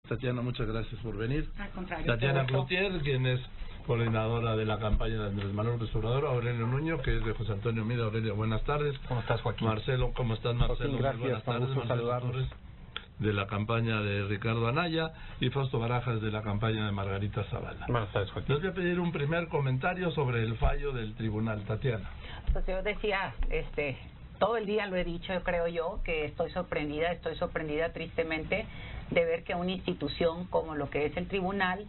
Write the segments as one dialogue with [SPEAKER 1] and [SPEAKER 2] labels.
[SPEAKER 1] Tatiana, muchas gracias por venir.
[SPEAKER 2] Al contrario.
[SPEAKER 1] Tatiana Cloutier, quien es coordinadora de la campaña de Andrés Manuel López Obrador. Aurelio Nuño, que es de José Antonio Mida. Aurelio, buenas tardes.
[SPEAKER 3] ¿Cómo estás, Joaquín?
[SPEAKER 1] Marcelo, ¿cómo estás, Marcelo?
[SPEAKER 4] Joaquín, gracias,
[SPEAKER 1] buenas tardes.
[SPEAKER 4] gusto saludarlos.
[SPEAKER 1] De la campaña de Ricardo Anaya, y Fausto Barajas, de la campaña de Margarita Zavala.
[SPEAKER 4] Buenas tardes, Joaquín.
[SPEAKER 1] Les voy a pedir un primer comentario sobre el fallo del tribunal. Tatiana.
[SPEAKER 2] Pues yo decía, todo el día lo he dicho, creo yo, que estoy sorprendida tristemente de ver que una institución como lo que es el tribunal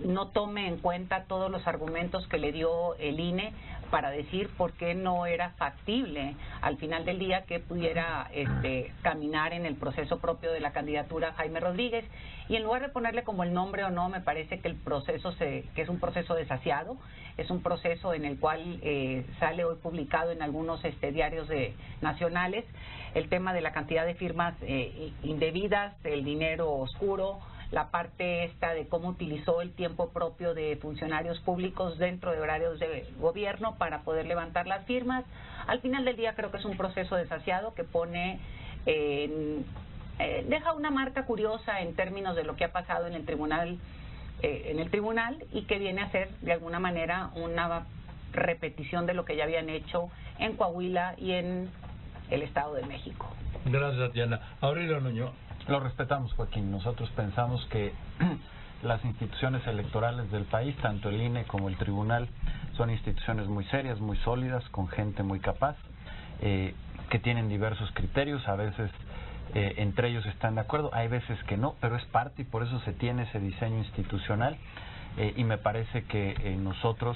[SPEAKER 2] no tome en cuenta todos los argumentos que le dio el INE para decir por qué no era factible al final del día que pudiera caminar en el proceso propio de la candidatura Jaime Rodríguez, y en lugar de ponerle como el nombre o no, me parece que el proceso que es un proceso desasiado, es un proceso en el cual sale hoy publicado en algunos diarios nacionales el tema de la cantidad de firmas indebidas, el dinero oscuro, la parte esta de cómo utilizó el tiempo propio de funcionarios públicos dentro de horarios de gobierno para poder levantar las firmas. Al final del día creo que es un proceso desasiado que pone deja una marca curiosa en términos de lo que ha pasado en el tribunal y que viene a ser de alguna manera una repetición de lo que ya habían hecho en Coahuila y en el Estado de México.
[SPEAKER 1] Gracias, Tatiana. Aurelio Nuño.
[SPEAKER 3] Lo respetamos, Joaquín. Nosotros pensamos que las instituciones electorales del país, tanto el INE como el tribunal, son instituciones muy serias, muy sólidas, con gente muy capaz, que tienen diversos criterios. A veces entre ellos están de acuerdo, hay veces que no, pero es parte, y por eso se tiene ese diseño institucional, y me parece que nosotros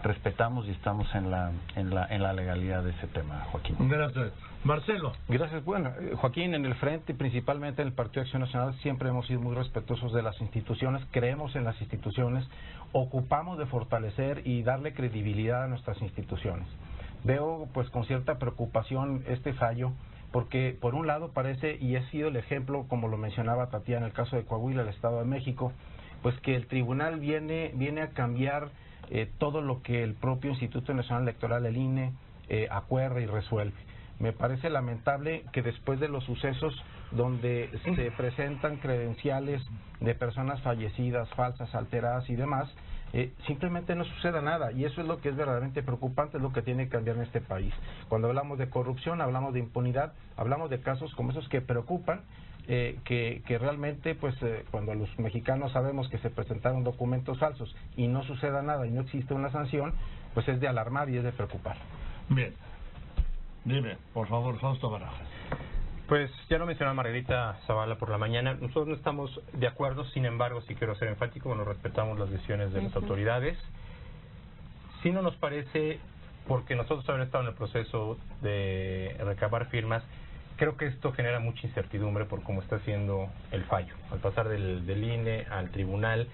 [SPEAKER 3] respetamos y estamos en la legalidad de ese tema, Joaquín.
[SPEAKER 1] Gracias. Marcelo.
[SPEAKER 4] Gracias. Bueno, Joaquín, en el frente y principalmente en el Partido Acción Nacional siempre hemos sido muy respetuosos de las instituciones, creemos en las instituciones, ocupamos de fortalecer y darle credibilidad a nuestras instituciones. Veo pues con cierta preocupación este fallo, porque por un lado parece, y ha sido el ejemplo, como lo mencionaba Tatiana, en el caso de Coahuila, el Estado de México, pues que el tribunal viene a cambiar todo lo que el propio Instituto Nacional Electoral, el INE, acuerda y resuelve. Me parece lamentable que después de los sucesos donde se presentan credenciales de personas fallecidas, falsas, alteradas y demás, simplemente no suceda nada, y eso es lo que es verdaderamente preocupante, es lo que tiene que cambiar en este país. Cuando hablamos de corrupción, hablamos de impunidad, hablamos de casos como esos que preocupan, que realmente pues cuando los mexicanos sabemos que se presentaron documentos falsos y no suceda nada y no existe una sanción, pues es de alarmar y es de preocupar.
[SPEAKER 1] Bien. Dime, por favor, Fausto Barajas.
[SPEAKER 5] Pues ya lo mencionó Margarita Zavala por la mañana. Nosotros no estamos de acuerdo, sin embargo, sí quiero ser enfático, bueno, respetamos las decisiones de las autoridades. Sí no nos parece, porque nosotros haber estado en el proceso de recabar firmas, creo que esto genera mucha incertidumbre por cómo está haciendo el fallo. Al pasar del INE al tribunal,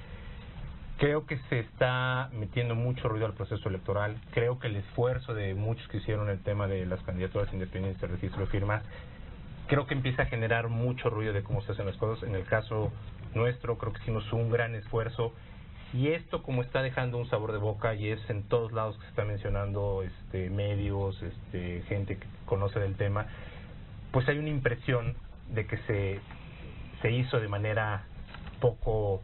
[SPEAKER 5] creo que se está metiendo mucho ruido al proceso electoral. Creo que el esfuerzo de muchos que hicieron el tema de las candidaturas independientes de registro de firmas, creo que empieza a generar mucho ruido de cómo se hacen las cosas. En el caso nuestro, creo que hicimos un gran esfuerzo, y esto como está dejando un sabor de boca, y es en todos lados que se está mencionando, medios, gente que conoce del tema, pues hay una impresión de que se hizo de manera poco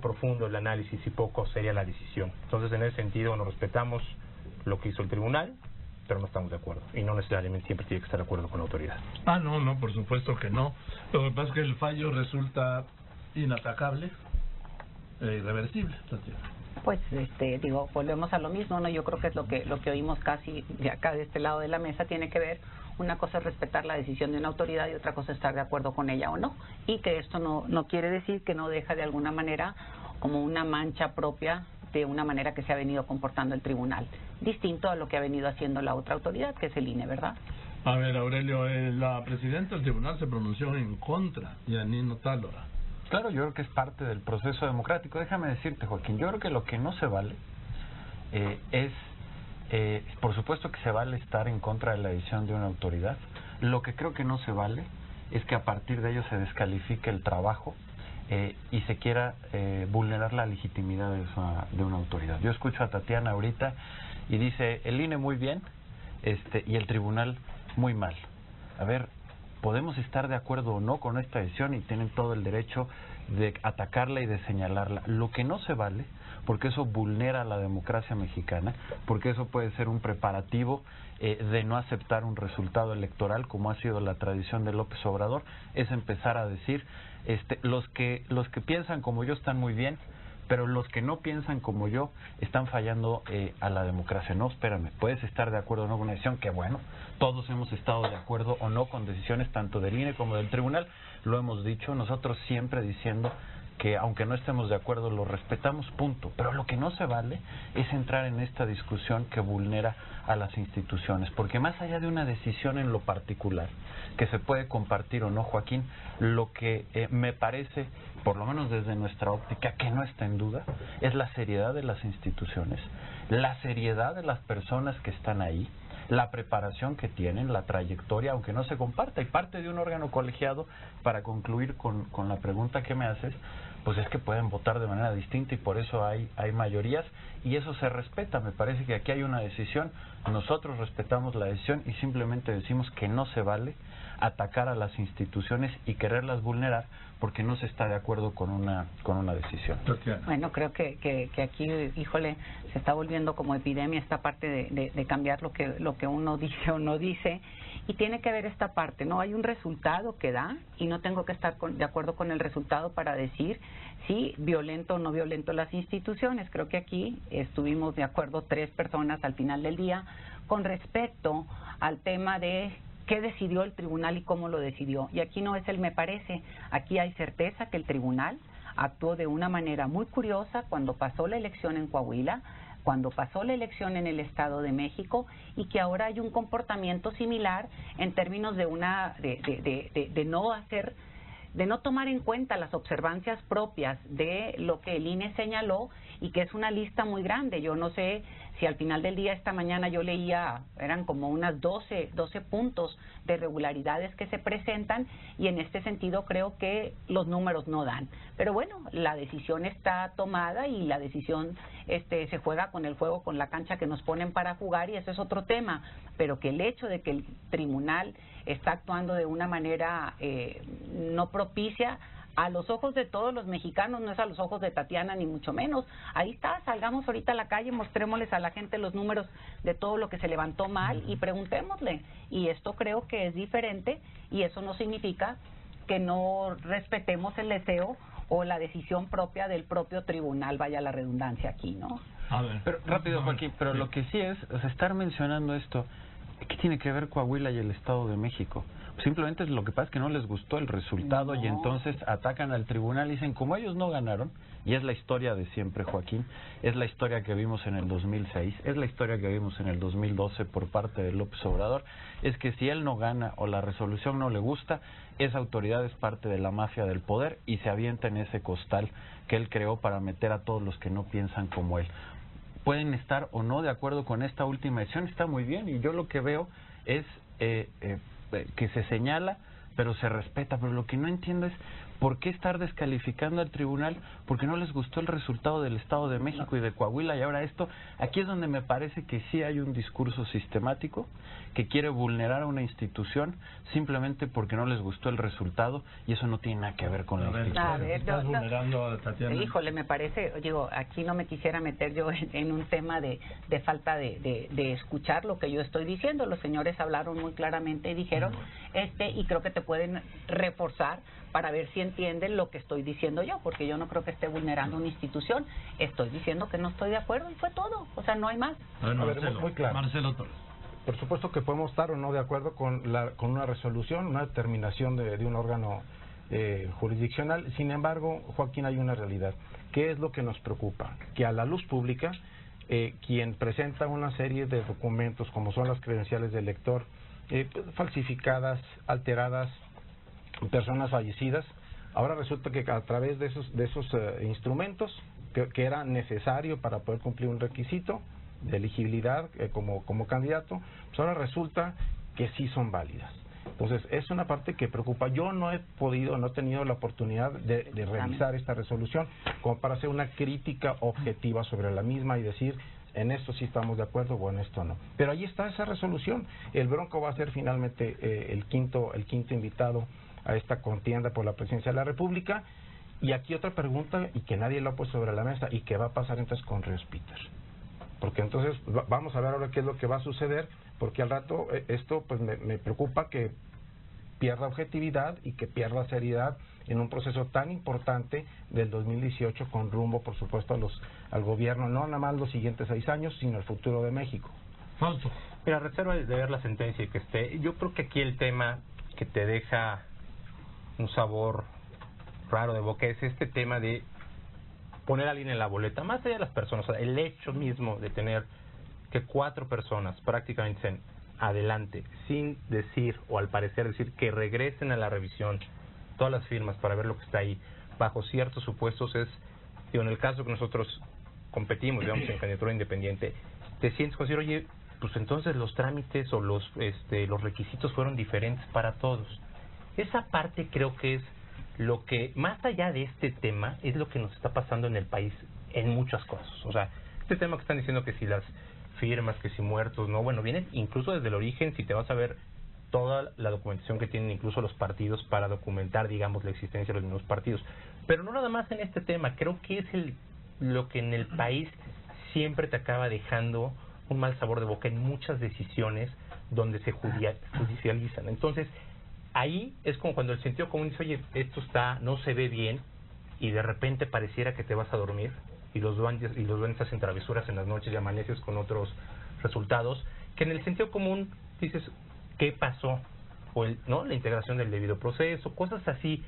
[SPEAKER 5] profundo el análisis y poco seria la decisión. Entonces, en ese sentido, nos respetamos lo que hizo el tribunal, pero no estamos de acuerdo, y no necesariamente siempre tiene que estar de acuerdo con la autoridad.
[SPEAKER 1] No, por supuesto que no. Lo que pasa es que el fallo resulta inatacable e irreversible, Tatiana.
[SPEAKER 2] Pues volvemos a lo mismo, ¿no? Yo creo que es lo que oímos casi de acá, de este lado de la mesa, tiene que ver. Una cosa es respetar la decisión de una autoridad y otra cosa es estar de acuerdo con ella o no, y que esto no quiere decir que no deja de alguna manera como una mancha propia de una manera que se ha venido comportando el tribunal, distinto a lo que ha venido haciendo la otra autoridad, que es el INE, ¿verdad?
[SPEAKER 1] A ver, Aurelio, la presidenta del tribunal se pronunció en contra, Yanino Tálora.
[SPEAKER 3] Claro, yo creo que es parte del proceso democrático. Déjame decirte, Joaquín, yo creo que lo que no se vale por supuesto que se vale estar en contra de la decisión de una autoridad. Lo que creo que no se vale es que a partir de ello se descalifique el trabajo y se quiera vulnerar la legitimidad de una autoridad. Yo escucho a Tatiana ahorita y dice el INE muy bien y el tribunal muy mal. A ver, podemos estar de acuerdo o no con esta decisión y tienen todo el derecho de atacarla y de señalarla. Lo que no se vale, porque eso vulnera la democracia mexicana, porque eso puede ser un preparativo de no aceptar un resultado electoral, como ha sido la tradición de López Obrador, es empezar a decir, los que piensan como yo están muy bien, pero los que no piensan como yo están fallando a la democracia. No, espérame, puedes estar de acuerdo o no con una decisión, que bueno, todos hemos estado de acuerdo o no con decisiones tanto del INE como del tribunal, lo hemos dicho, nosotros siempre diciendo que aunque no estemos de acuerdo lo respetamos, punto. Pero lo que no se vale es entrar en esta discusión que vulnera a las instituciones, porque más allá de una decisión en lo particular, que se puede compartir o no, Joaquín, lo que me parece, por lo menos desde nuestra óptica, que no está en duda, es la seriedad de las instituciones, la seriedad de las personas que están ahí, la preparación que tienen, la trayectoria, aunque no se comparta, y parte de un órgano colegiado, para concluir con la pregunta que me haces, pues es que pueden votar de manera distinta y por eso hay mayorías y eso se respeta. Me parece que aquí hay una decisión, nosotros respetamos la decisión y simplemente decimos que no se vale atacar a las instituciones y quererlas vulnerar porque no se está de acuerdo con una decisión.
[SPEAKER 2] Bueno, creo que aquí, híjole, se está volviendo como epidemia esta parte de cambiar lo que uno dice o no dice, y tiene que ver esta parte, ¿no? Hay un resultado que da y no tengo que estar de acuerdo con el resultado para decir si violento o no violento las instituciones. Creo que aquí estuvimos de acuerdo 3 personas al final del día con respecto al tema de qué decidió el tribunal y cómo lo decidió. Y aquí no es el me parece, aquí hay certeza que el tribunal actuó de una manera muy curiosa cuando pasó la elección en Coahuila, cuando pasó la elección en el Estado de México, y que ahora hay un comportamiento similar en términos de no tomar en cuenta las observancias propias de lo que el INE señaló, y que es una lista muy grande. Yo no sé si al final del día, esta mañana yo leía, eran como unas 12 puntos de irregularidades que se presentan, y en este sentido creo que los números no dan. Pero bueno, la decisión está tomada y la decisión se juega con el juego, con la cancha que nos ponen para jugar, y ese es otro tema. Pero que el hecho de que el tribunal está actuando de una manera no propicia a los ojos de todos los mexicanos, no es a los ojos de Tatiana ni mucho menos. Ahí está, salgamos ahorita a la calle, mostrémosles a la gente los números de todo lo que se levantó mal y preguntémosle. Y esto creo que es diferente, y eso no significa que no respetemos el deseo o la decisión propia del propio tribunal, vaya la redundancia aquí, ¿no?
[SPEAKER 3] A ver. Pero rápido, Joaquín, pero lo que sí es, estar mencionando esto, ¿qué tiene que ver Coahuila y el Estado de México? Simplemente lo que pasa es que no les gustó el resultado y entonces atacan al tribunal y dicen, como ellos no ganaron, y es la historia de siempre, Joaquín, es la historia que vimos en el 2006, es la historia que vimos en el 2012 por parte de López Obrador, es que si él no gana o la resolución no le gusta, esa autoridad es parte de la mafia del poder y se avienta en ese costal que él creó para meter a todos los que no piensan como él. Pueden estar o no de acuerdo con esta última decisión, está muy bien, y yo lo que veo es que se señala, pero se respeta. Pero lo que no entiendo es por qué estar descalificando al tribunal porque no les gustó el resultado del Estado de México y de Coahuila, y ahora esto. Aquí es donde me parece que sí hay un discurso sistemático que quiere vulnerar a una institución simplemente porque no les gustó el resultado, y eso no tiene nada que ver con la institución.
[SPEAKER 2] A ver,
[SPEAKER 1] ¿Estás vulnerando a Tatiana?
[SPEAKER 2] Híjole, me parece, digo, aquí no me quisiera meter yo en un tema de falta de escuchar lo que yo estoy diciendo. Los señores hablaron muy claramente y dijeron, y creo que te pueden reforzar para ver si entienden lo que estoy diciendo yo, porque yo no creo que esté vulnerando una institución. Estoy diciendo que no estoy de acuerdo y fue todo, o sea, no hay más.
[SPEAKER 1] Bueno,
[SPEAKER 4] A ver, muy claro.
[SPEAKER 1] Marcelo Torres.
[SPEAKER 4] Por supuesto que podemos estar o no de acuerdo con una resolución, una determinación de un órgano jurisdiccional. Sin embargo, Joaquín, hay una realidad. ¿Qué es lo que nos preocupa? Que a la luz pública, quien presenta una serie de documentos, como son las credenciales del lector, falsificadas, alteradas, personas fallecidas, ahora resulta que a través de esos instrumentos que era necesario para poder cumplir un requisito de elegibilidad como candidato, pues ahora resulta que sí son válidas. Entonces, es una parte que preocupa. Yo no he tenido la oportunidad de revisar esta resolución como para hacer una crítica objetiva sobre la misma y decir en esto sí estamos de acuerdo o en esto no. Pero ahí está esa resolución. El Bronco va a ser finalmente el quinto invitado a esta contienda por la presidencia de la República. Y aquí otra pregunta, y que nadie lo ha puesto sobre la mesa, y qué va a pasar entonces con Ríos Peter. Porque entonces vamos a ver ahora qué es lo que va a suceder, porque al rato esto pues me preocupa que pierda objetividad y que pierda seriedad en un proceso tan importante del 2018 con rumbo, por supuesto, al gobierno, no nada más los siguientes 6 años, sino el futuro de México.
[SPEAKER 1] Fausto.
[SPEAKER 5] Mira, reserva de ver la sentencia y que esté. Yo creo que aquí el tema que te deja un sabor raro de boca es este tema de poner a alguien en la boleta, más allá de las personas, o sea, el hecho mismo de tener que 4 personas prácticamente estén adelante sin decir o al parecer decir que regresen a la revisión todas las firmas para ver lo que está ahí bajo ciertos supuestos es, digo, en el caso que nosotros competimos, digamos, en candidatura independiente, te sientes como decir, oye, pues entonces los trámites o los requisitos fueron diferentes para todos. Esa parte creo que es lo que, más allá de este tema, es lo que nos está pasando en el país en muchas cosas. O sea, este tema que están diciendo que si las firmas, que si muertos, no, bueno, vienen incluso desde el origen, si te vas a ver toda la documentación que tienen incluso los partidos para documentar, digamos, la existencia de los mismos partidos. Pero no nada más en este tema, creo que es lo que en el país siempre te acaba dejando un mal sabor de boca en muchas decisiones donde se judicializan. Entonces, ahí es como cuando el sentido común dice, oye, esto no se ve bien, y de repente pareciera que te vas a dormir y los duendes hacen travesuras en las noches y amaneces con otros resultados, que en el sentido común dices, ¿qué pasó? O ¿no? La integración del debido proceso, cosas así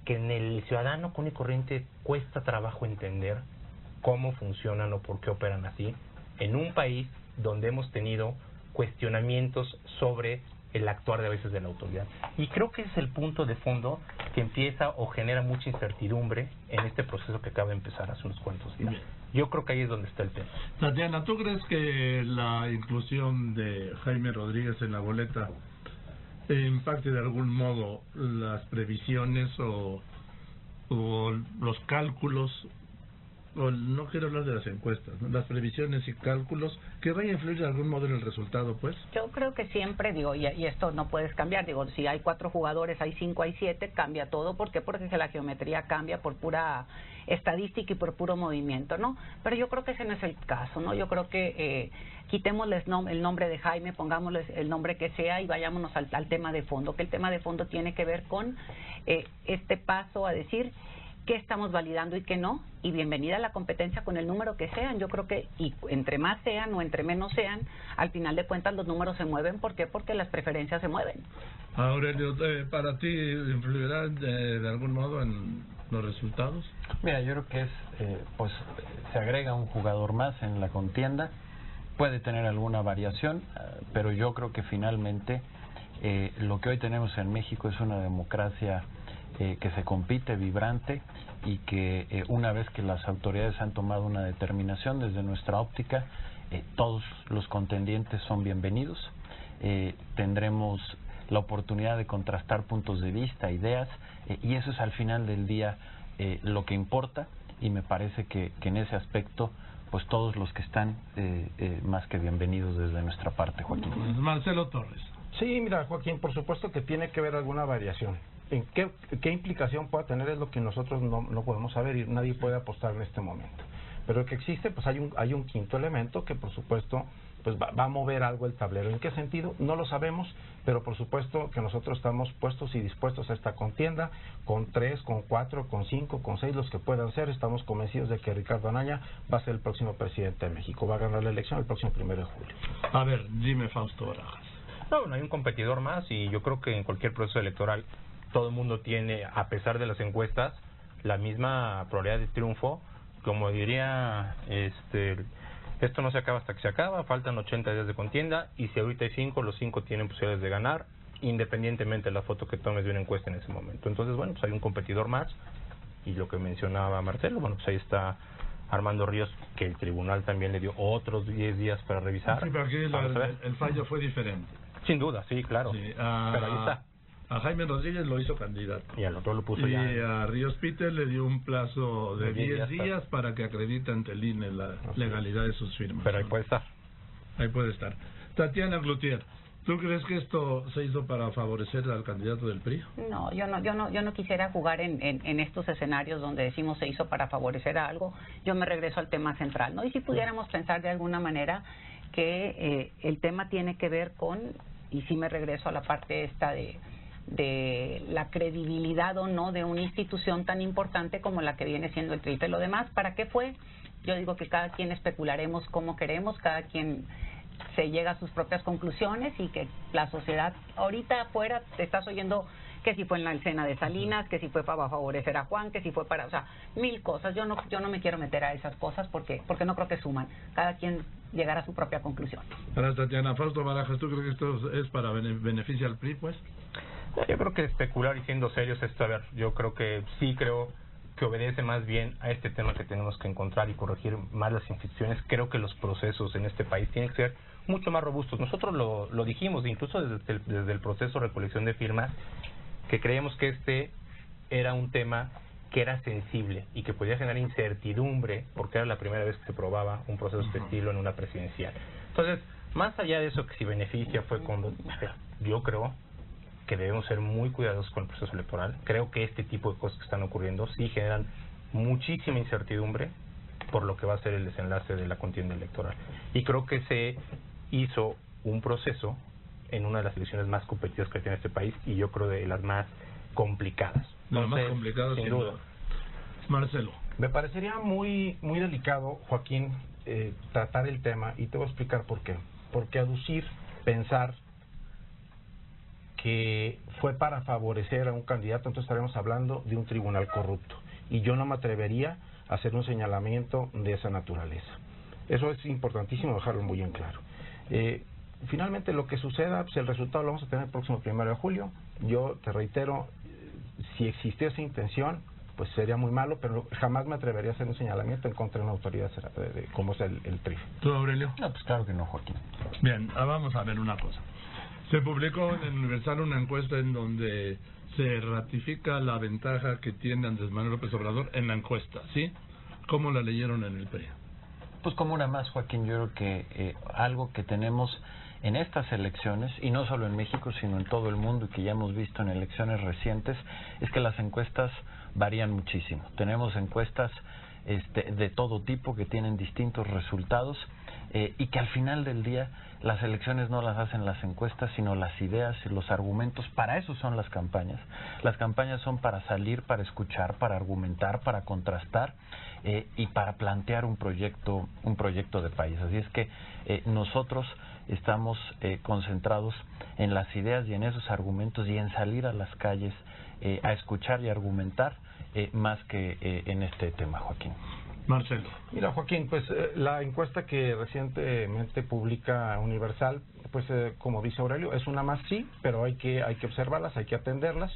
[SPEAKER 5] que en el ciudadano común y corriente cuesta trabajo entender cómo funcionan o por qué operan así, en un país donde hemos tenido cuestionamientos sobre el actuar de a veces de la autoridad. Y creo que ese es el punto de fondo que empieza o genera mucha incertidumbre en este proceso que acaba de empezar hace unos cuantos días. Yo creo que ahí es donde está el tema.
[SPEAKER 1] Tatiana, ¿tú crees que la inclusión de Jaime Rodríguez en la boleta impacte de algún modo las previsiones o los cálculos? O no quiero hablar de las encuestas, ¿no? Las previsiones y cálculos, que vaya a influir de algún modo en el resultado, pues.
[SPEAKER 2] Yo creo que siempre, digo, y esto no puedes cambiar, digo, si hay 4 jugadores, hay 5, hay 7, cambia todo. ¿Por qué? Porque la geometría cambia por pura estadística y por puro movimiento, ¿no? Pero yo creo que ese no es el caso, ¿no? Yo creo que quitémosles el nombre de Jaime, pongámosles el nombre que sea y vayámonos al tema de fondo, que el tema de fondo tiene que ver con este paso a decir qué estamos validando y qué no, y bienvenida a la competencia con el número que sean. Yo creo que y entre más sean o entre menos sean, al final de cuentas los números se mueven. ¿Por qué? Porque las preferencias se mueven.
[SPEAKER 1] Aurelio, ¿para ti influirá de algún modo en los resultados?
[SPEAKER 3] Mira, yo creo que pues se agrega un jugador más en la contienda, puede tener alguna variación, pero yo creo que finalmente lo que hoy tenemos en México es una democracia que se compite, vibrante, y que una vez que las autoridades han tomado una determinación desde nuestra óptica, todos los contendientes son bienvenidos. Tendremos la oportunidad de contrastar puntos de vista, ideas, y eso es al final del día lo que importa, y me parece que en ese aspecto pues todos los que están más que bienvenidos desde nuestra parte, Joaquín.
[SPEAKER 1] Marcelo Torres.
[SPEAKER 4] Sí, mira, Joaquín, por supuesto que tiene que haber alguna variación. ¿En qué implicación pueda tener? Es lo que nosotros no podemos saber y nadie puede apostar en este momento. Pero que existe, pues hay un quinto elemento que por supuesto pues va a mover algo el tablero. ¿En qué sentido? No lo sabemos, pero por supuesto que nosotros estamos puestos y dispuestos a esta contienda con 3, con 4, con 5, con 6, los que puedan ser. Estamos convencidos de que Ricardo Anaya va a ser el próximo presidente de México, va a ganar la elección el próximo 1 de julio.
[SPEAKER 1] A ver, dime, Fausto Barajas.
[SPEAKER 5] No hay un competidor más, y yo creo que en cualquier proceso electoral todo el mundo tiene, a pesar de las encuestas, la misma probabilidad de triunfo. Como diría, esto no se acaba hasta que se acaba, faltan 80 días de contienda, y si ahorita hay 5, los 5 tienen posibilidades de ganar, independientemente de la foto que tomes de una encuesta en ese momento. Entonces, bueno, pues hay un competidor más, y lo que mencionaba Marcelo, bueno, pues ahí está Armando Ríos, que el tribunal también le dio otros 10 días para revisar.
[SPEAKER 1] Sí, pero aquí el fallo fue diferente.
[SPEAKER 5] Sin duda, sí, claro.
[SPEAKER 1] Sí,
[SPEAKER 5] pero ahí está.
[SPEAKER 1] A Jaime Rodríguez lo hizo candidato.
[SPEAKER 5] Y al otro lo puso
[SPEAKER 1] Y
[SPEAKER 5] ya.
[SPEAKER 1] a Ríos Peter le dio un plazo de 10
[SPEAKER 5] 10
[SPEAKER 1] días para que acredite ante el INE la legalidad de sus firmas.
[SPEAKER 5] Pero ahí puede estar.
[SPEAKER 1] Ahí puede estar. Tatiana Cloutier, ¿tú crees que esto se hizo para favorecer al candidato del PRI?
[SPEAKER 2] No, yo no quisiera jugar en estos escenarios donde decimos se hizo para favorecer a algo. Yo me regreso al tema central, ¿no? Y si pudiéramos pensar de alguna manera que el tema tiene que ver con, y sí me regreso a la parte esta de la credibilidad o no de una institución tan importante como la que viene siendo el TRI. Lo demás, ¿para qué fue? Yo digo que cada quien especularemos como queremos, cada quien se llega a sus propias conclusiones y que la sociedad ahorita afuera te estás oyendo que si fue en la escena de Salinas, que si fue para favorecer a Juan, que si fue para, o sea, mil cosas. Yo no me quiero meter a esas cosas porque no creo que suman. Cada quien llegará a su propia conclusión.
[SPEAKER 1] Para Tatiana, Fausto Barajas, ¿tú crees que esto es para beneficio al PRI, pues?
[SPEAKER 5] Yo creo que especular y siendo serios esto, a ver, yo creo que que obedece más bien a este tema que tenemos que encontrar y corregir más las instituciones. Creo que los procesos en este país tienen que ser mucho más robustos. Nosotros lo dijimos, incluso desde el proceso de recolección de firmas, que creíamos que este era un tema que era sensible y que podía generar incertidumbre porque era la primera vez que se probaba un proceso de este estilo en una presidencial. Entonces, más allá de eso, que si beneficia fue cuando yo creo que debemos ser muy cuidadosos con el proceso electoral. Creo que este tipo de cosas que están ocurriendo sí generan muchísima incertidumbre por lo que va a ser el desenlace de la contienda electoral. Y creo que se hizo un proceso en una de las elecciones más competitivas que tiene este país y yo creo de las más complicadas.
[SPEAKER 1] De las más complicadas,
[SPEAKER 5] sin duda.
[SPEAKER 1] Marcelo.
[SPEAKER 4] Me parecería muy Joaquín, tratar el tema, y te voy a explicar por qué. Porque aducir, pensar que fue para favorecer a un candidato, entonces estaremos hablando de un tribunal corrupto. Y yo no me atrevería a hacer un señalamiento de esa naturaleza. Eso es importantísimo dejarlo muy en claro. Finalmente, lo que suceda, pues el resultado lo vamos a tener el próximo 1 de julio. Yo te reitero, si existió esa intención, pues sería muy malo, pero jamás me atrevería a hacer un señalamiento en contra de una autoridad como es el TRI.
[SPEAKER 1] ¿Tú, Aurelio?
[SPEAKER 3] No, pues claro que no, Joaquín.
[SPEAKER 1] Bien, vamos a ver una cosa. Se publicó en el Universal una encuesta en donde se ratifica la ventaja que tiene Andrés Manuel López Obrador en la encuesta, ¿sí? ¿Cómo la leyeron en el PRI?
[SPEAKER 3] Pues como una más, Joaquín, yo creo que algo que tenemos en estas elecciones, y no solo en México, sino en todo el mundo, y que ya hemos visto en elecciones recientes, es que las encuestas varían muchísimo. Tenemos encuestas de todo tipo que tienen distintos resultados y que al final del día las elecciones no las hacen las encuestas, sino las ideas y los argumentos. Para eso son las campañas. Las campañas son para salir, para escuchar, para argumentar, para contrastar y para plantear un proyecto de país. Así es que nosotros estamos concentrados en las ideas y en esos argumentos y en salir a las calles a escuchar y argumentar más que en este tema, Joaquín.
[SPEAKER 1] Marcelo.
[SPEAKER 4] Mira, Joaquín, pues la encuesta que recientemente publica Universal, pues como dice Aurelio, es una más, sí, pero hay que observarlas, hay que atenderlas.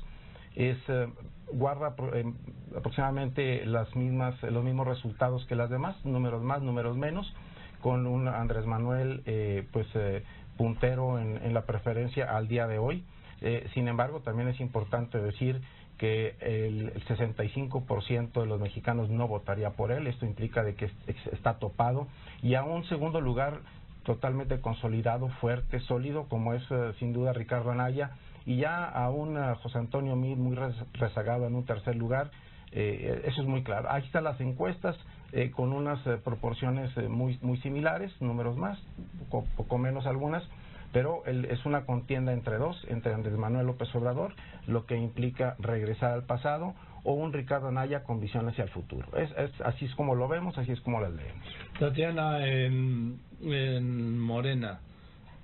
[SPEAKER 4] Guarda aproximadamente los mismos resultados que las demás, números más, números menos, con un Andrés Manuel puntero en la preferencia al día de hoy. Sin embargo, también es importante decir que el 65% de los mexicanos no votaría por él. Esto implica de que está topado, y a un segundo lugar totalmente consolidado, fuerte, sólido, como es sin duda Ricardo Anaya, y ya a un José Antonio Meade muy rezagado en un tercer lugar. Eso es muy claro. Ahí están las encuestas con unas proporciones muy similares, números más, poco menos algunas, pero es una contienda entre dos, entre Andrés Manuel López Obrador, lo que implica regresar al pasado, o un Ricardo Anaya con visión hacia el futuro. Así es como lo vemos, así es como las leemos.
[SPEAKER 1] Tatiana, en Morena,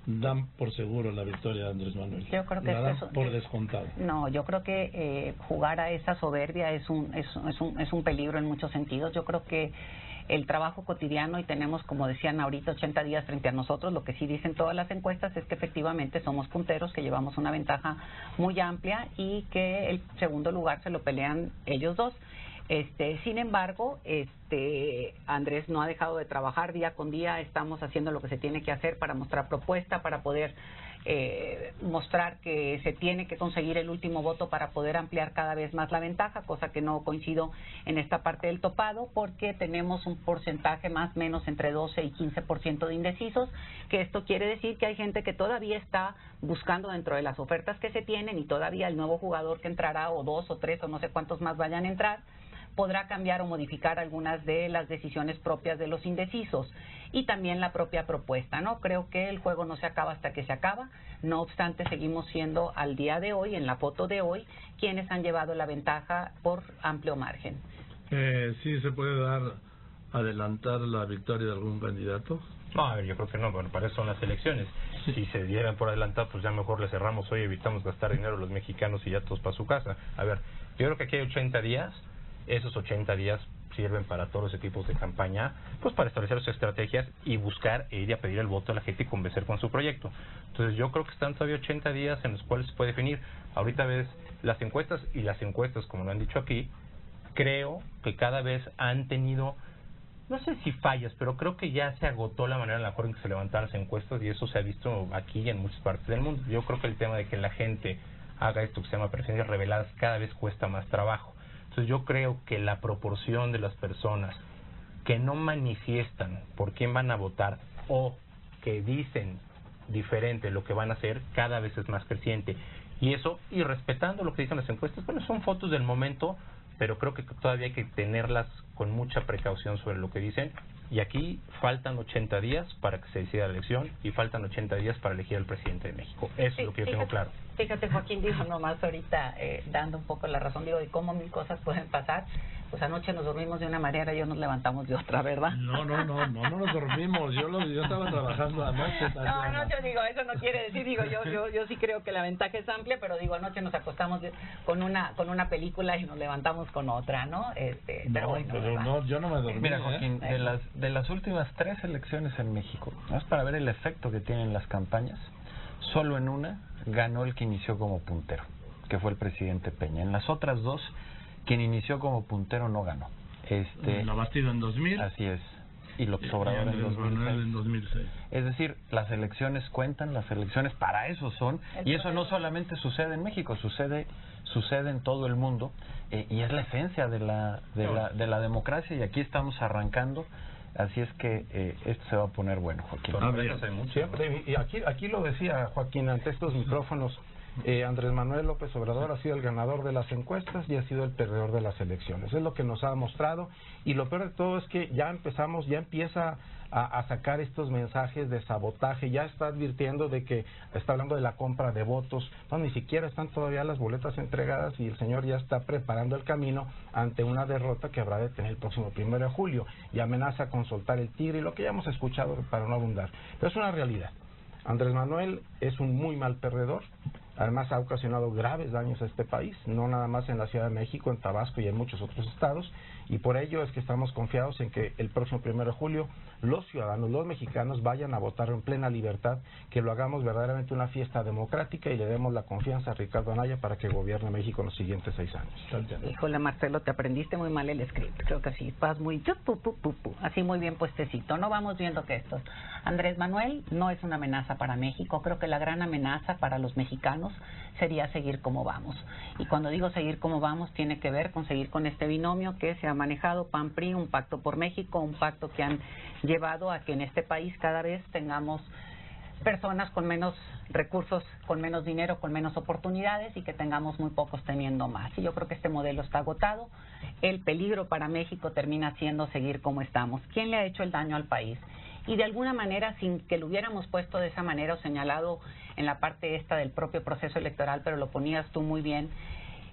[SPEAKER 1] dan por seguro la victoria de Andrés Manuel.
[SPEAKER 2] Yo creo que
[SPEAKER 1] la dan por descontado.
[SPEAKER 2] No, yo creo que jugar a esa soberbia es un peligro en muchos sentidos. Yo creo que el trabajo cotidiano, y tenemos, como decían ahorita, 80 días frente a nosotros, lo que sí dicen todas las encuestas es que efectivamente somos punteros, que llevamos una ventaja muy amplia y que el segundo lugar se lo pelean ellos dos. Sin embargo, Andrés no ha dejado de trabajar día con día. Estamos haciendo lo que se tiene que hacer para mostrar propuesta, para poder mostrar que se tiene que conseguir el último voto para poder ampliar cada vez más la ventaja, cosa que no coincido en esta parte del topado, porque tenemos un porcentaje más o menos entre 12 y 15% de indecisos, que esto quiere decir que hay gente que todavía está buscando dentro de las ofertas que se tienen, y todavía el nuevo jugador que entrará, o 2 o 3 o no sé cuántos más vayan a entrar, podrá cambiar o modificar algunas de las decisiones propias de los indecisos, y también la propia propuesta, ¿no? Creo que el juego no se acaba hasta que se acaba. No obstante, seguimos siendo al día de hoy, en la foto de hoy, quienes han llevado la ventaja por amplio margen.
[SPEAKER 1] ¿Sí se puede adelantar la victoria de algún candidato?
[SPEAKER 5] No, a ver, yo creo que no, bueno, para eso son las elecciones. Si se dieran por adelantado, pues ya mejor le cerramos hoy, evitamos gastar dinero los mexicanos y ya todos para su casa. A ver, yo creo que aquí hay 80 días, esos 80 días sirven para todos los equipos de campaña, pues para establecer sus estrategias y buscar e ir a pedir el voto a la gente y convencer con su proyecto. Entonces yo creo que están todavía 80 días en los cuales se puede definir. Ahorita ves las encuestas, y las encuestas, como lo han dicho aquí, creo que cada vez han tenido, no sé si fallas, pero creo que ya se agotó la manera en la cual se levantan las encuestas, y eso se ha visto aquí y en muchas partes del mundo. Yo creo que el tema de que la gente haga esto que se llama preferencias reveladas cada vez cuesta más trabajo. Entonces yo creo que la proporción de las personas que no manifiestan por quién van a votar, o que dicen diferente lo que van a hacer, cada vez es más creciente. Y eso, y respetando lo que dicen las encuestas, bueno, son fotos del momento, pero creo que todavía hay que tenerlas con mucha precaución sobre lo que dicen. Y aquí faltan 80 días para que se decida la elección, y faltan 80 días para elegir al presidente de México. Eso
[SPEAKER 2] Sí,
[SPEAKER 5] es lo que yo tengo claro.
[SPEAKER 2] Fíjate, Joaquín dijo nomás ahorita, dando un poco la razón, digo, de cómo mil cosas pueden pasar. Pues anoche nos dormimos de una manera y hoy nos levantamos de otra, ¿verdad?
[SPEAKER 1] No nos dormimos. Yo estaba trabajando anoche.
[SPEAKER 2] No, anoche, digo, eso no quiere decir, digo, yo sí creo que la ventaja es amplia, pero digo, anoche nos acostamos con una película y nos levantamos con otra, ¿no? Pero bueno,
[SPEAKER 1] yo no me dormí.
[SPEAKER 3] Mira, Joaquín, de las últimas 3 elecciones en México, más para ver el efecto que tienen las campañas, solo en una ganó el que inició como puntero, que fue el presidente Peña. En las otras 2, quien inició como puntero no ganó.
[SPEAKER 1] La Bastida en 2000.
[SPEAKER 3] Así es. Y López Obrador
[SPEAKER 1] en 2006.
[SPEAKER 3] Es decir, las elecciones cuentan, las elecciones para eso son, y eso no solamente sucede en México, sucede en todo el mundo, y es la esencia de la democracia, y aquí estamos arrancando. Así es que esto se va a poner bueno, Joaquín.
[SPEAKER 4] Siempre, y aquí lo decía Joaquín ante estos micrófonos, Andrés Manuel López Obrador ha sido el ganador de las encuestas y ha sido el perdedor de las elecciones. Es lo que nos ha mostrado, y lo peor de todo es que ya empieza a sacar estos mensajes de sabotaje, ya está advirtiendo de que está hablando de la compra de votos. No, ni siquiera están todavía las boletas entregadas, y el señor ya está preparando el camino ante una derrota que habrá de tener el próximo 1 de julio, y amenaza con soltar el tigre, y lo que ya hemos escuchado, para no abundar. Pero es una realidad. Andrés Manuel es un muy mal perdedor. Además ha ocasionado graves daños a este país, no nada más en la Ciudad de México, en Tabasco y en muchos otros estados, y por ello es que estamos confiados en que el próximo 1 de julio los ciudadanos, los mexicanos, vayan a votar en plena libertad, que lo hagamos verdaderamente una fiesta democrática y le demos la confianza a Ricardo Anaya para que gobierne México en los siguientes 6 años.
[SPEAKER 2] Híjole, Marcelo, te aprendiste muy mal el script. Creo que sí, vas muy así muy bien puestecito. No vamos viendo que esto. Andrés Manuel no es una amenaza para México. Creo que la gran amenaza para los mexicanos sería seguir como vamos. Y cuando digo seguir como vamos, tiene que ver con seguir con este binomio que se ha manejado, PAN-PRI, un pacto por México, un pacto que han llevado a que en este país cada vez tengamos personas con menos recursos, con menos dinero, con menos oportunidades, y que tengamos muy pocos teniendo más. Y yo creo que este modelo está agotado. El peligro para México termina siendo seguir como estamos. ¿Quién le ha hecho el daño al país? Y de alguna manera, sin que lo hubiéramos puesto de esa manera o señalado en la parte esta del propio proceso electoral, pero lo ponías tú muy bien,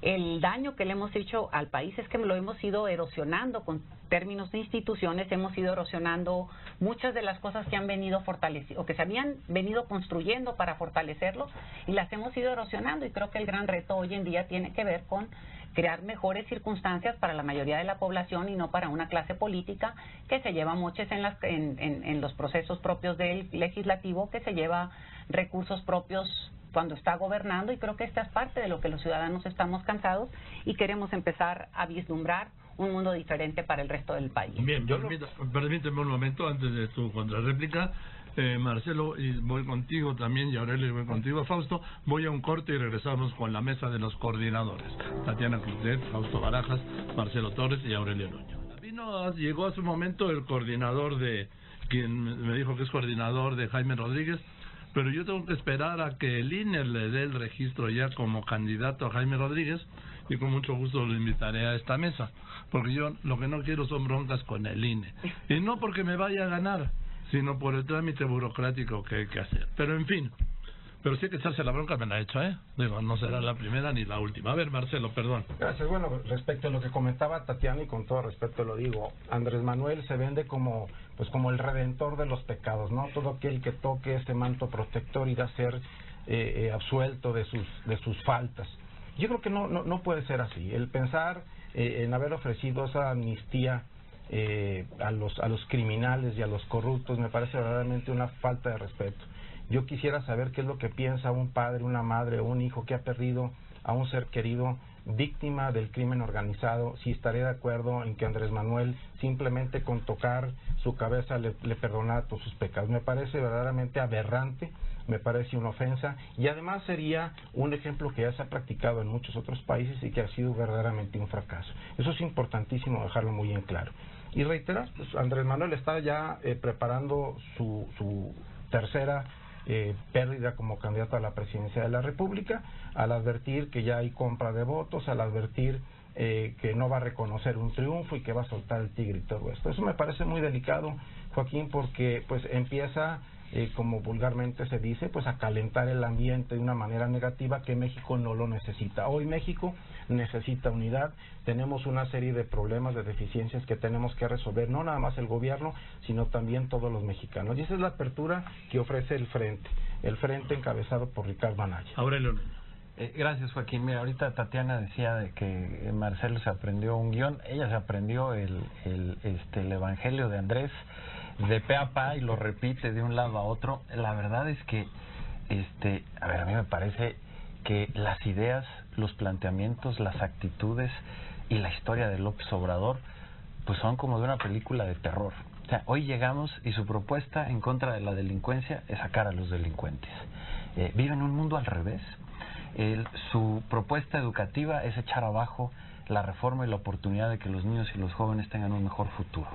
[SPEAKER 2] el daño que le hemos hecho al país es que lo hemos ido erosionando con términos de instituciones, hemos ido erosionando muchas de las cosas que han venido fortaleciendo o que se habían venido construyendo para fortalecerlo, y las hemos ido erosionando. Y creo que el gran reto hoy en día tiene que ver con crear mejores circunstancias para la mayoría de la población y no para una clase política que se lleva moches en los procesos propios del legislativo, que se lleva recursos propios cuando está gobernando. Y creo que esta es parte de lo que los ciudadanos estamos cansados y queremos empezar a vislumbrar un mundo diferente para el resto del país.
[SPEAKER 1] Bien, permíteme un momento antes de tu contrarréplica. Marcelo, y voy contigo también, y Aurelio, y voy contigo, Fausto. Voy a un corte y regresamos con la mesa de los coordinadores. Tatiana Cloutier, Fausto Barajas, Marcelo Torres y Aurelio Nuño. Llegó a su momento el coordinador de, quien me dijo que es coordinador de Jaime Rodríguez, pero yo tengo que esperar a que el INE le dé el registro ya como candidato a Jaime Rodríguez, y con mucho gusto lo invitaré a esta mesa, porque yo lo que no quiero son broncas con el INE, y no porque me vaya a ganar, sino por el trámite burocrático que hay que hacer. Pero en fin, pero sí que echarse la bronca me la ha hecho, Digo, no será la primera ni la última. A ver, Marcelo, perdón.
[SPEAKER 4] Gracias. Bueno, respecto a lo que comentaba Tatiana, y con todo respeto lo digo, Andrés Manuel se vende como el redentor de los pecados, ¿no? Todo aquel que toque ese manto protector irá a ser absuelto de sus faltas. Yo creo que no puede ser así. El pensar en haber ofrecido esa amnistía a los criminales y a los corruptos me parece verdaderamente una falta de respeto. Yo quisiera saber qué es lo que piensa un padre, una madre o un hijo que ha perdido a un ser querido víctima del crimen organizado, si estaré de acuerdo en que Andrés Manuel simplemente con tocar su cabeza le perdonara todos sus pecados. Me parece verdaderamente aberrante, me parece una ofensa, y además sería un ejemplo que ya se ha practicado en muchos otros países y que ha sido verdaderamente un fracaso. Eso es importantísimo dejarlo muy en claro. Y reiterar, Andrés Manuel está ya preparando su tercera pérdida como candidato a la presidencia de la República, al advertir que ya hay compra de votos, al advertir que no va a reconocer un triunfo y que va a soltar el tigre y todo esto. Eso me parece muy delicado, Joaquín, porque pues empieza, como vulgarmente se dice, pues a calentar el ambiente de una manera negativa que México no lo necesita. Hoy México necesita unidad, tenemos una serie de problemas, de deficiencias que tenemos que resolver, no nada más el gobierno, sino también todos los mexicanos. Y esa es la apertura que ofrece el frente encabezado por Ricardo Anaya.
[SPEAKER 1] Aurelio.
[SPEAKER 3] Gracias, Joaquín. Mira, ahorita Tatiana decía de que Marcelo se aprendió un guión, ella se aprendió el Evangelio de Andrés de pe a pa y lo repite de un lado a otro. La verdad es que a mí me parece que las ideas, los planteamientos, las actitudes y la historia de López Obrador pues son como de una película de terror. O sea, hoy llegamos y su propuesta en contra de la delincuencia es sacar a los delincuentes. Vive en un mundo al revés. Su propuesta educativa es echar abajo la reforma y la oportunidad de que los niños y los jóvenes tengan un mejor futuro.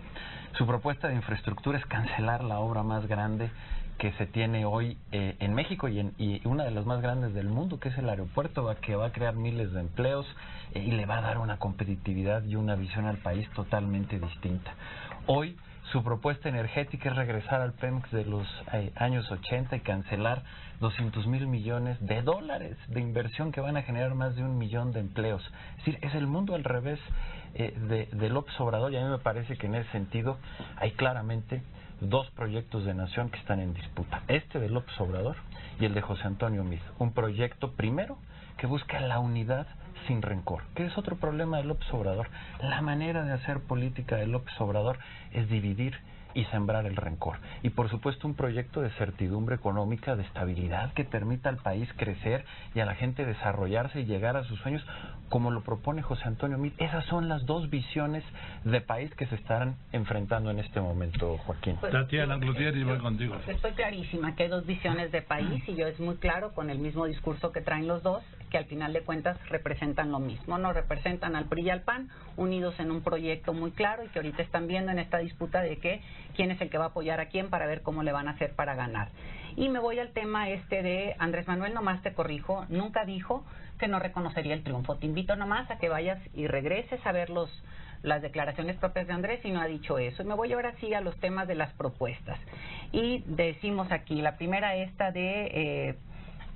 [SPEAKER 3] Su propuesta de infraestructura es cancelar la obra más grande que se tiene hoy en México y una de las más grandes del mundo, que es el aeropuerto, que va a crear miles de empleos y le va a dar una competitividad y una visión al país totalmente distinta. Hoy su propuesta energética es regresar al Pemex de los años 80 y cancelar 200,000 millones de dólares de inversión que van a generar más de 1 millón de empleos. Es decir, es el mundo al revés de López Obrador, y a mí me parece que en ese sentido hay claramente dos proyectos de nación que están en disputa. Este de López Obrador y el de José Antonio Meade. Un proyecto, primero, que busca la unidad sin rencor, que es otro problema de López Obrador. La manera de hacer política de López Obrador es dividir y sembrar el rencor. Y por supuesto un proyecto de certidumbre económica, de estabilidad, que permita al país crecer y a la gente desarrollarse y llegar a sus sueños, como lo propone José Antonio Meade. Esas son las dos visiones de país que se están enfrentando en este momento, Joaquín.
[SPEAKER 2] Pues,
[SPEAKER 1] Tatiana Cloutier, y voy contigo.
[SPEAKER 2] Estoy clarísima que hay dos visiones de país, y yo es muy claro con el mismo discurso que traen los dos, que al final de cuentas representan lo mismo, no representan al PRI y al PAN unidos en un proyecto muy claro, y que ahorita están viendo en esta disputa de que quién es el que va a apoyar a quién para ver cómo le van a hacer para ganar. Y me voy al tema de Andrés Manuel, nomás te corrijo, nunca dijo que no reconocería el triunfo. Te invito nomás a que vayas y regreses a ver las declaraciones propias de Andrés, y no ha dicho eso. Y me voy ahora sí a los temas de las propuestas. Y decimos aquí, la primera de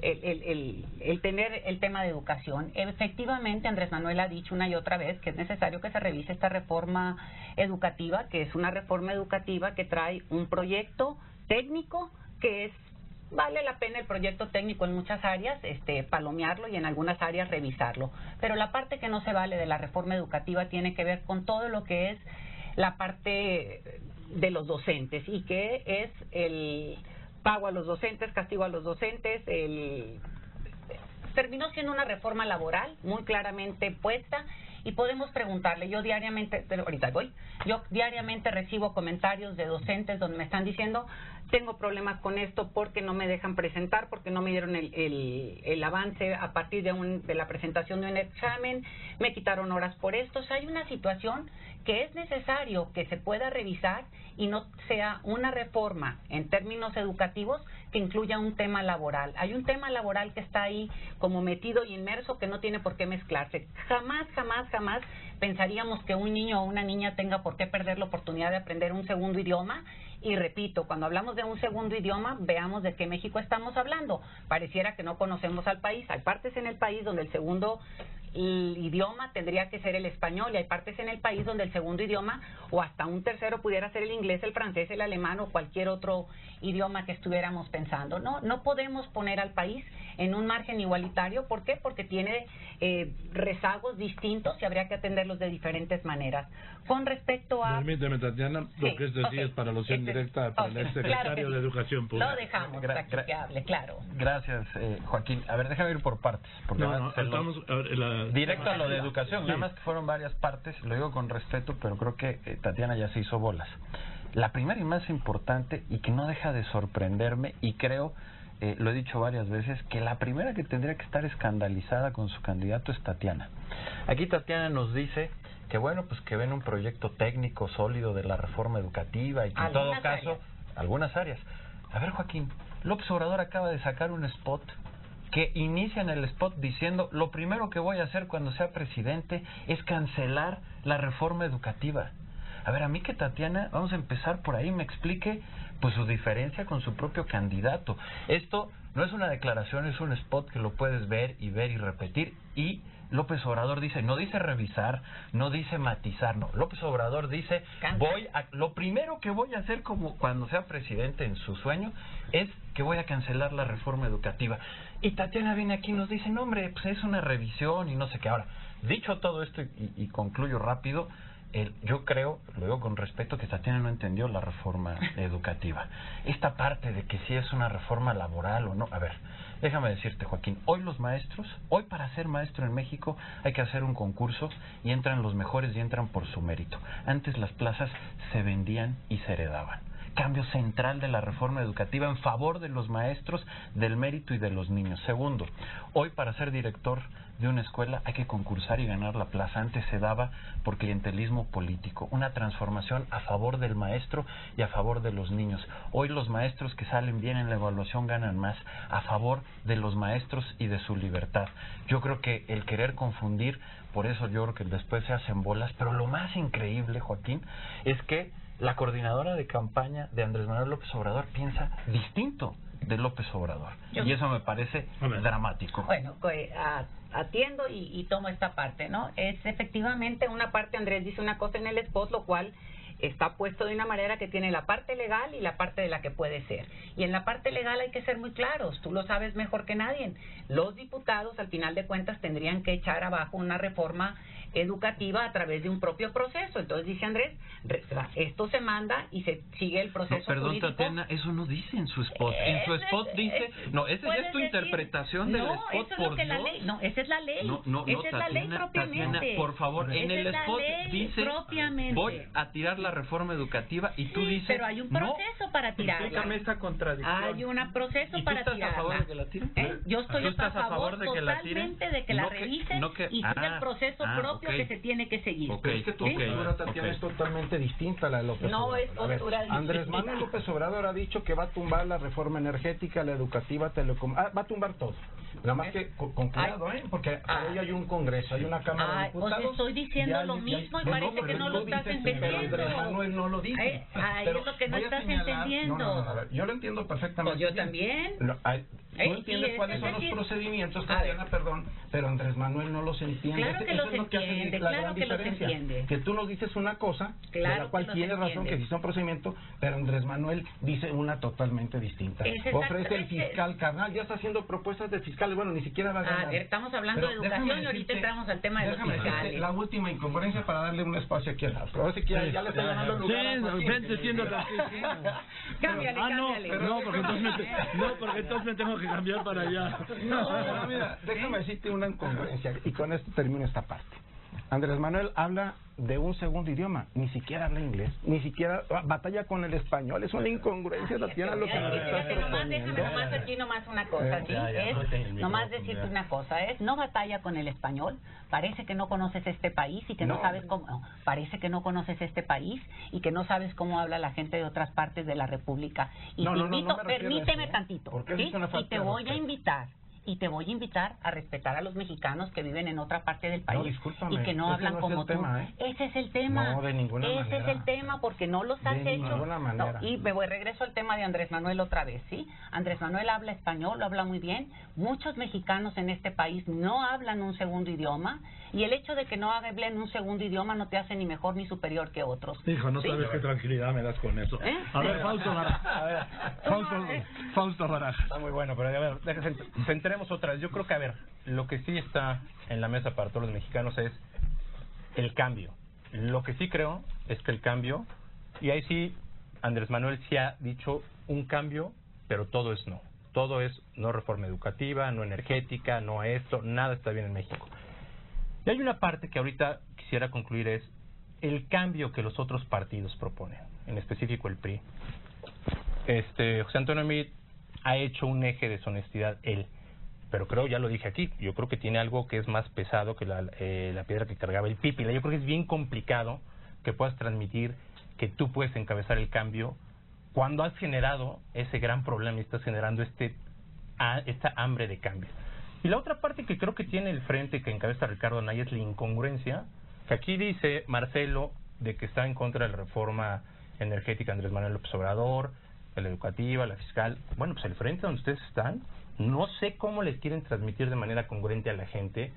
[SPEAKER 2] el tener el tema de educación. Efectivamente, Andrés Manuel ha dicho una y otra vez que es necesario que se revise esta reforma educativa, que es una reforma educativa que trae un proyecto técnico que vale la pena el proyecto técnico en muchas áreas, palomearlo, y en algunas áreas revisarlo. Pero la parte que no se vale de la reforma educativa tiene que ver con todo lo que es la parte de los docentes, y que es el pago a los docentes, castigo a los docentes. Terminó siendo una reforma laboral muy claramente puesta, y podemos preguntarle, yo diariamente recibo comentarios de docentes donde me están diciendo, tengo problemas con esto porque no me dejan presentar, porque no me dieron el avance a partir de la presentación de un examen, me quitaron horas por esto. O sea, hay una situación que es necesario que se pueda revisar y no sea una reforma en términos educativos que incluya un tema laboral. Hay un tema laboral que está ahí como metido y inmerso que no tiene por qué mezclarse. Jamás pensaríamos que un niño o una niña tenga por qué perder la oportunidad de aprender un segundo idioma. Y repito, cuando hablamos de un segundo idioma, veamos de qué México estamos hablando. Pareciera que no conocemos al país. Hay partes en el país donde el segundo idioma tendría que ser el español, y hay partes en el país donde el segundo idioma o hasta un tercero pudiera ser el inglés, el francés, el alemán o cualquier otro idioma que estuviéramos pensando. No podemos poner al país en un margen igualitario. ¿Por qué? Porque tiene rezagos distintos y habría que atenderlos de diferentes maneras. Con respecto a...
[SPEAKER 1] Permíteme, Tatiana, porque esto sí es para alusión directa para el secretario de Educación Pública.
[SPEAKER 2] Lo dejamos para que hable, claro.
[SPEAKER 3] Gracias, Joaquín. A ver, déjame ir por partes. Porque directo a lo de educación, sí. Nada más que fueron varias partes, lo digo con respeto, pero creo que Tatiana ya se hizo bolas. La primera y más importante, y que no deja de sorprenderme, y creo, lo he dicho varias veces, que la primera que tendría que estar escandalizada con su candidato es Tatiana. Aquí Tatiana nos dice que bueno, pues que ven un proyecto técnico sólido de la reforma educativa y que en todo caso, algunas áreas. A ver, Joaquín, López Obrador acaba de sacar un spot que inicia en el spot diciendo: lo primero que voy a hacer cuando sea presidente es cancelar la reforma educativa. A ver, a mí que Tatiana, vamos a empezar por ahí, me explique pues su diferencia con su propio candidato. Esto no es una declaración, es un spot que lo puedes ver y repetir. Y López Obrador dice, no dice revisar, no dice matizar, no. López Obrador dice, lo primero que voy a hacer como cuando sea presidente en su sueño es que voy a cancelar la reforma educativa. Y Tatiana viene aquí y nos dice, no hombre, pues es una revisión y no sé qué. Ahora, dicho todo esto y concluyo rápido, yo creo, lo digo con respeto, que Tatiana no entendió la reforma educativa. Esta parte de que si es una reforma laboral o no, a ver, déjame decirte, Joaquín, hoy para ser maestro en México hay que hacer un concurso y entran los mejores y entran por su mérito. Antes las plazas se vendían y se heredaban. Cambio central de la reforma educativa en favor de los maestros, del mérito y de los niños. Segundo, hoy para ser director de una escuela hay que concursar y ganar la plaza. Antes se daba por clientelismo político. Una transformación a favor del maestro y a favor de los niños. Hoy los maestros que salen bien en la evaluación ganan más, a favor de los maestros y de su libertad. Yo creo que el querer confundir, por eso yo creo que después se hacen bolas, pero lo más increíble, Joaquín, es que la coordinadora de campaña de Andrés Manuel López Obrador piensa distinto de López Obrador. Y eso me parece dramático.
[SPEAKER 2] Bueno, atiendo y tomo esta parte, ¿no? Es efectivamente una parte, Andrés dice una cosa en el spot, lo cual está puesto de una manera que tiene la parte legal y la parte de la que puede ser. Y en la parte legal hay que ser muy claros, tú lo sabes mejor que nadie. Los diputados, al final de cuentas, tendrían que echar abajo una reforma educativa a través de un propio proceso. Entonces dice Andrés, esto se manda y se sigue el proceso jurídico.
[SPEAKER 3] Tatiana, eso no dice en su spot. En su spot dice, no, esa es tu interpretación del spot, por Dios.
[SPEAKER 2] No, esa es la ley. Esa es la ley propiamente.
[SPEAKER 3] Tatiana, por favor, en el spot dice, voy a tirar la reforma educativa y tú dices,
[SPEAKER 2] pero hay un proceso para tirarla.
[SPEAKER 3] Explícame esta contradicción.
[SPEAKER 2] Hay un proceso para tirarla.
[SPEAKER 3] ¿Y tú estás a favor de que la tiren?
[SPEAKER 2] Yo estoy a favor
[SPEAKER 3] de que la tiren,
[SPEAKER 2] totalmente de que la revisen y siga el proceso propio que se tiene que seguir.
[SPEAKER 4] Es que tu postura, Tatiana, es totalmente distinta a la de López Obrador.
[SPEAKER 2] No es postura distinta.
[SPEAKER 4] Andrés Manuel López Obrador ha dicho que va a tumbar la reforma energética, la educativa, va a tumbar todo. Nada más que con cuidado, porque ahí hay un congreso, hay una Cámara de Diputados.
[SPEAKER 2] Pues estoy diciendo lo mismo y parece que no lo estás entendiendo.
[SPEAKER 4] Andrés Manuel no lo dice.
[SPEAKER 2] Ahí es lo que no estás entendiendo.
[SPEAKER 4] No, a ver, yo lo entiendo perfectamente.
[SPEAKER 2] Pues yo también.
[SPEAKER 4] No entiendes cuáles son los procedimientos, Tatiana, perdón, pero Andrés Manuel no los entiende.
[SPEAKER 2] Claro que los entiende, claro que los entiende.
[SPEAKER 4] Que tú nos dices una cosa, de la cual tienes razón, que existe un procedimiento, pero Andrés Manuel dice una totalmente distinta. Ofrece el fiscal carnal, ya está haciendo propuestas de fiscales, bueno, ni siquiera va a ganar.
[SPEAKER 2] A ver, estamos hablando de educación y ahorita entramos al tema de los fiscales.
[SPEAKER 4] La última incongruencia para darle un espacio aquí al lado. Pero ahora sí que ya le están ganando lugar.
[SPEAKER 1] Sí, frente siendo así.
[SPEAKER 2] Cámbiale.
[SPEAKER 1] No, porque entonces me tengo que cambiar para allá.
[SPEAKER 4] No, mira, déjame decirte una incongruencia y con esto termino esta parte. Andrés Manuel habla de un segundo idioma, ni siquiera habla inglés, ni siquiera batalla con el español. Es una incongruencia, Tatiana, lo que nos estás proponiendo.
[SPEAKER 2] Déjame nomás una cosa, ¿sí? Nomás decirte una cosa, no batalla con el español, parece que no conoces este país y que no sabes cómo, parece que no conoces este país y que no sabes cómo habla la gente de otras partes de la República. Y te invito, permíteme tantito, ¿sí? Y te voy a invitar a respetar a los mexicanos que viven en otra parte del país y que no hablan como tú. Ese es el tema.
[SPEAKER 4] No, de ninguna manera.
[SPEAKER 2] Ese es el tema, porque no los has hecho. Y regreso al tema de Andrés Manuel otra vez, ¿sí? Andrés Manuel habla español, lo habla muy bien. Muchos mexicanos en este país no hablan un segundo idioma, y el hecho de que no hablen un segundo idioma no te hace ni mejor ni superior que otros.
[SPEAKER 1] Hijo, no sabes qué tranquilidad me das con eso. A ver, Fausto Baraja. Fausto Baraja.
[SPEAKER 5] Está muy bueno, pero a ver, centremos otra vez. Yo creo que, a ver, lo que sí está en la mesa para todos los mexicanos es el cambio. Lo que sí creo es que el cambio, y ahí sí Andrés Manuel sí ha dicho un cambio, pero todo es no. Todo es no reforma educativa, no energética, no a esto, nada está bien en México. Y hay una parte que ahorita quisiera concluir, es el cambio que los otros partidos proponen, en específico el PRI. José Antonio Meade ha hecho un eje de deshonestidad él, pero creo, ya lo dije aquí, yo creo que tiene algo que es más pesado que la piedra que cargaba el Pípila. Yo creo que es bien complicado que puedas transmitir que tú puedes encabezar el cambio cuando has generado ese gran problema y estás generando esta hambre de cambio. Y la otra parte que creo que tiene el frente que encabeza Ricardo Anaya es la incongruencia, que aquí dice Marcelo de que está en contra de la reforma energética Andrés Manuel López Obrador, de la educativa, la fiscal. Bueno, pues el frente donde ustedes están, no sé cómo les quieren transmitir de manera congruente a la gente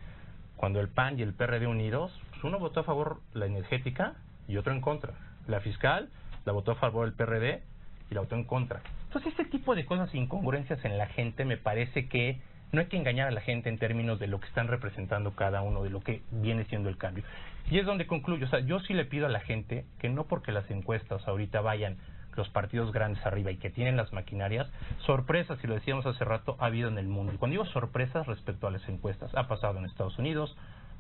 [SPEAKER 5] cuando el PAN y el PRD unidos, pues uno votó a favor la energética y otro en contra. La fiscal la votó a favor el PRD y la votó en contra. Entonces, este tipo de cosas, incongruencias en la gente, me parece que no hay que engañar a la gente en términos de lo que están representando cada uno, de lo que viene siendo el cambio. Y es donde concluyo. O sea, yo sí le pido a la gente que no porque las encuestas ahorita vayan los partidos grandes arriba y que tienen las maquinarias, sorpresas, y lo decíamos hace rato, ha habido en el mundo. Y cuando digo sorpresas respecto a las encuestas, ha pasado en Estados Unidos,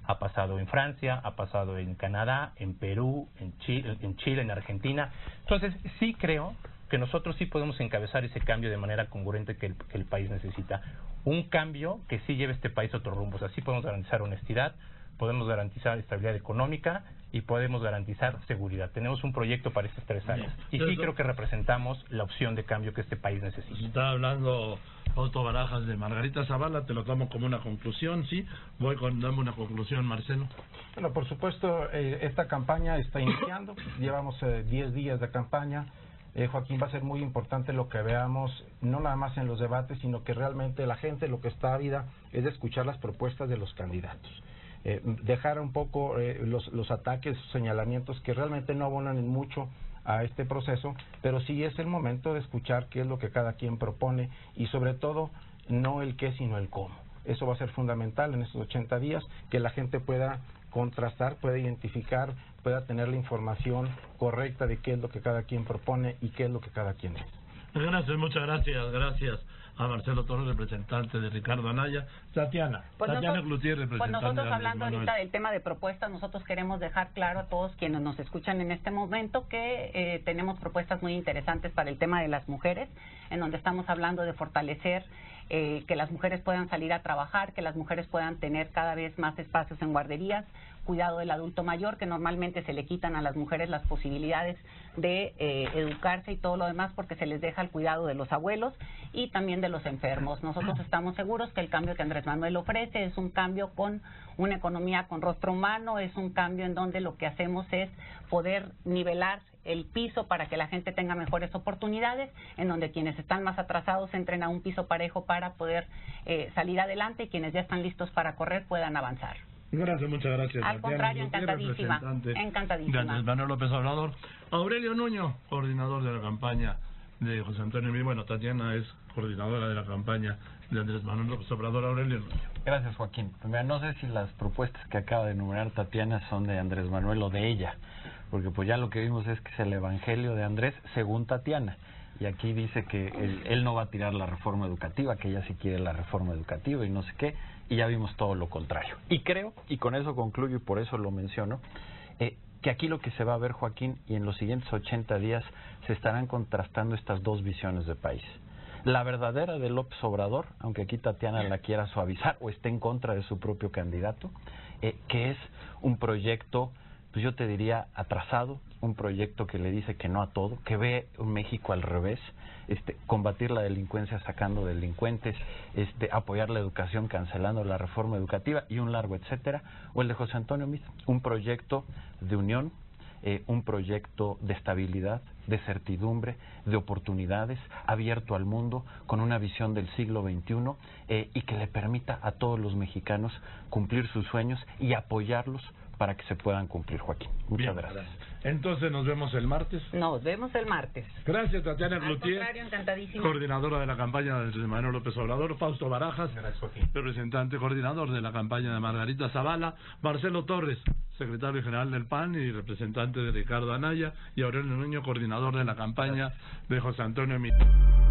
[SPEAKER 5] ha pasado en Francia, ha pasado en Canadá, en Perú, en Chile, en Argentina. Entonces, sí creo que nosotros sí podemos encabezar ese cambio de manera congruente que el país necesita. Un cambio que sí lleve este país a otro rumbo. O sea, sí podemos garantizar honestidad, podemos garantizar estabilidad económica y podemos garantizar seguridad. Tenemos un proyecto para estas tres áreas. Y sí creo que representamos la opción de cambio que este país necesita.
[SPEAKER 1] Está hablando Fausto Barajas de Margarita Zavala, te lo tomo como una conclusión, ¿sí? Dame una conclusión, Marcelo.
[SPEAKER 4] Bueno, por supuesto, esta campaña está iniciando, llevamos 10 días de campaña. Joaquín, va a ser muy importante lo que veamos, no nada más en los debates, sino que realmente la gente lo que está ávida es de escuchar las propuestas de los candidatos. Dejar un poco los ataques, señalamientos que realmente no abonan en mucho a este proceso, pero sí es el momento de escuchar qué es lo que cada quien propone y sobre todo no el qué sino el cómo. Eso va a ser fundamental en estos 80 días, que la gente pueda contrastar, pueda identificar, pueda tener la información correcta de qué es lo que cada quien propone y qué es lo que cada quien es.
[SPEAKER 1] Gracias, muchas gracias. Gracias a Marcelo Torres, representante de Ricardo Anaya. Tatiana Cloutier, representante
[SPEAKER 2] pues nosotros
[SPEAKER 1] de
[SPEAKER 2] hablando ahorita del tema de propuestas, nosotros queremos dejar claro a todos quienes nos escuchan en este momento que tenemos propuestas muy interesantes para el tema de las mujeres, en donde estamos hablando de fortalecer que las mujeres puedan salir a trabajar, que las mujeres puedan tener cada vez más espacios en guarderías, cuidado del adulto mayor, que normalmente se le quitan a las mujeres las posibilidades de educarse y todo lo demás porque se les deja el cuidado de los abuelos y también de los enfermos. Nosotros estamos seguros que el cambio que Andrés Manuel ofrece es un cambio con una economía con rostro humano, es un cambio en donde lo que hacemos es poder nivelar el piso para que la gente tenga mejores oportunidades, en donde quienes están más atrasados entren a un piso parejo para poder salir adelante y quienes ya están listos para correr puedan avanzar.
[SPEAKER 1] Gracias, muchas gracias.
[SPEAKER 2] Al contrario, encantadísima.
[SPEAKER 1] Gracias, Manuel López Obrador. Aurelio Nuño, coordinador de la campaña de José Antonio Meade. Bueno, Tatiana es coordinadora de la campaña de Andrés Manuel López Obrador. Aurelio Nuño.
[SPEAKER 3] Gracias, Joaquín. Mira, no sé si las propuestas que acaba de enumerar Tatiana son de Andrés Manuel o de ella, porque pues ya lo que vimos es que es el evangelio de Andrés según Tatiana. Y aquí dice que él no va a tirar la reforma educativa, que ella sí quiere la reforma educativa y no sé qué. y ya vimos todo lo contrario. Y creo, y con eso concluyo y por eso lo menciono, que aquí lo que se va a ver, Joaquín, y en los siguientes 80 días se estarán contrastando estas dos visiones de país. La verdadera de López Obrador, aunque aquí Tatiana la quiera suavizar o esté en contra de su propio candidato, que es un proyecto, pues yo te diría, atrasado, un proyecto que le dice que no a todo, que ve un México al revés, combatir la delincuencia sacando delincuentes, apoyar la educación cancelando la reforma educativa y un largo etcétera, o el de José Antonio Meade, un proyecto de unión, un proyecto de estabilidad, de certidumbre, de oportunidades, abierto al mundo, con una visión del siglo XXI y que le permita a todos los mexicanos cumplir sus sueños y apoyarlos para que se puedan cumplir, Joaquín. Muchas gracias.
[SPEAKER 1] Entonces nos vemos el martes.
[SPEAKER 2] Nos vemos el martes.
[SPEAKER 1] Gracias, Tatiana
[SPEAKER 2] Al
[SPEAKER 1] Cloutier,
[SPEAKER 2] contrario, encantadísima.
[SPEAKER 1] coordinadora de la campaña de Manuel López Obrador, Fausto Barajas,
[SPEAKER 5] Gracias, Joaquín.
[SPEAKER 1] representante coordinador de la campaña de Margarita Zavala, Marcelo Torres, secretario general del PAN y representante de Ricardo Anaya, y Aurelio Nuño, coordinador de la campaña de José Antonio Meade.